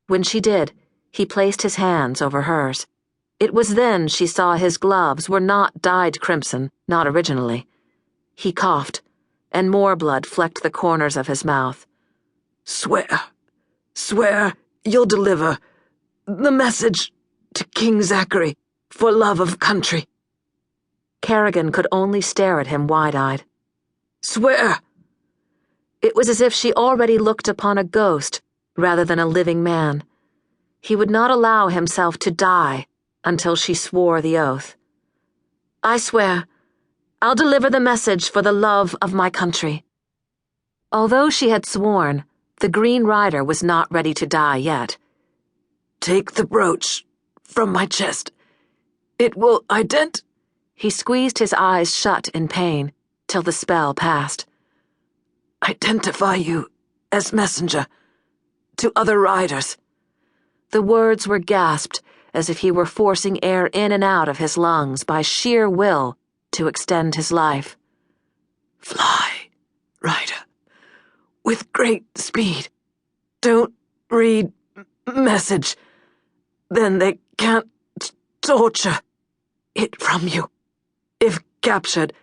When she did, he placed his hands over hers. It was then she saw his gloves were not dyed crimson, not originally. He coughed, and more blood flecked the corners of his mouth. Swear you'll deliver the message to King Zachary for love of country." Karigan could only stare at him wide-eyed. "Swear!" It was as if she already looked upon a ghost rather than a living man. He would not allow himself to die until she swore the oath. "I swear, I'll deliver the message for the love of my country." Although she had sworn, the Green Rider was not ready to die yet. "Take the brooch from my chest. It will He squeezed his eyes shut in pain till the spell passed. Identify you as messenger to other riders." The words were gasped as if he were forcing air in and out of his lungs by sheer will to extend his life. "Fly, rider, with great speed. Don't read message. Then they can't torture it from you. If captured,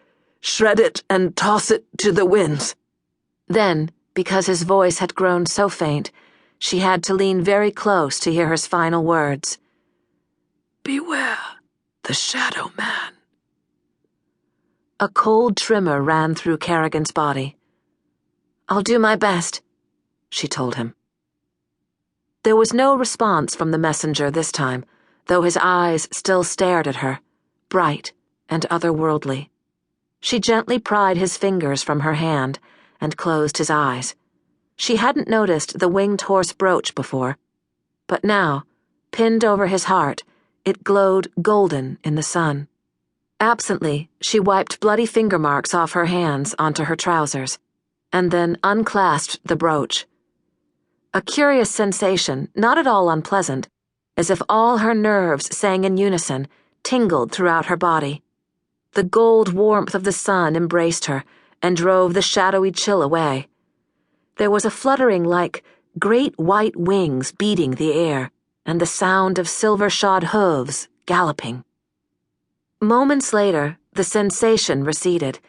shred it and toss it to the winds." Then, because his voice had grown so faint, she had to lean very close to hear his final words. "Beware the shadow man." A cold tremor ran through Karigan's body. "I'll do my best," she told him. There was no response from the messenger this time, though his eyes still stared at her, bright and otherworldly. She gently pried his fingers from her hand and closed his eyes. She hadn't noticed the winged horse brooch before, but now, pinned over his heart, it glowed golden in the sun. Absently, she wiped bloody finger marks off her hands onto her trousers, and then unclasped the brooch. A curious sensation, not at all unpleasant, as if all her nerves sang in unison, tingled throughout her body. The gold warmth of the sun embraced her and drove the shadowy chill away. There was a fluttering like great white wings beating the air, and the sound of silver-shod hooves galloping. Moments later, the sensation receded,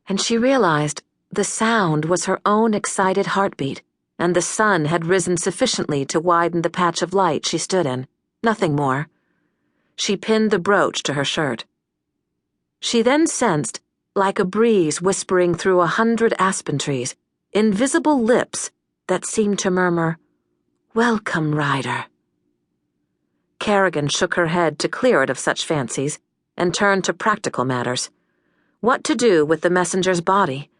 and she realized the sound was her own excited heartbeat, and the sun had risen sufficiently to widen the patch of light she stood in, nothing more. She pinned the brooch to her shirt. She then sensed, like a breeze whispering through 100 aspen trees, invisible lips that seemed to murmur, "Welcome, rider." Karigan shook her head to clear it of such fancies and turned to practical matters. What to do with the messenger's body?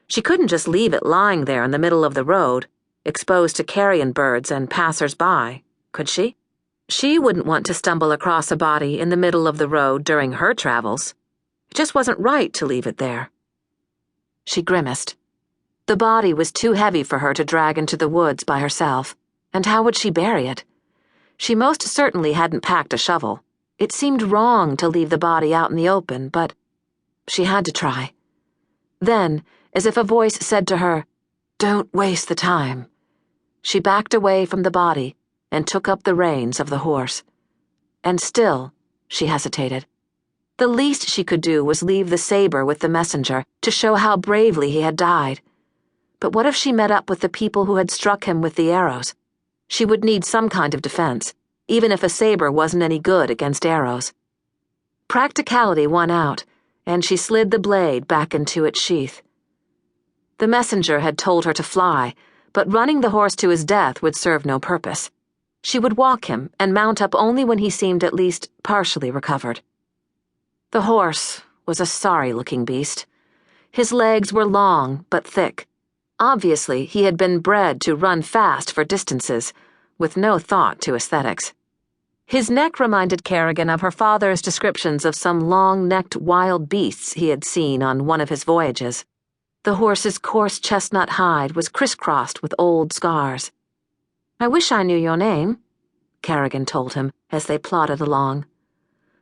She couldn't just leave it lying there in the middle of the road, exposed to carrion birds and passers-by, could she? She wouldn't want to stumble across a body in the middle of the road during her travels. It just wasn't right to leave it there. She grimaced. The body was too heavy for her to drag into the woods by herself, and how would she bury it? She most certainly hadn't packed a shovel. It seemed wrong to leave the body out in the open, but she had to try. Then, as if a voice said to her, "Don't waste the time," she backed away from the body and took up the reins of the horse. And still, she hesitated. The least she could do was leave the saber with the messenger to show how bravely he had died. But what if she met up with the people who had struck him with the arrows? She would need some kind of defense, even if a saber wasn't any good against arrows. Practicality won out, and she slid the blade back into its sheath. The messenger had told her to fly, but running the horse to his death would serve no purpose. She would walk him and mount up only when he seemed at least partially recovered. The horse was a sorry-looking beast. His legs were long but thick. Obviously, he had been bred to run fast for distances, with no thought to aesthetics. His neck reminded Karigan of her father's descriptions of some long-necked wild beasts he had seen on one of his voyages. The horse's coarse chestnut hide was crisscrossed with old scars. "I wish I knew your name," Karigan told him as they plodded along.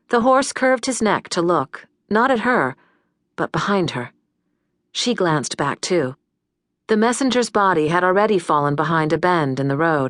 The horse curved his neck to look, not at her, but behind her. She glanced back too. The messenger's body had already fallen behind a bend in the road.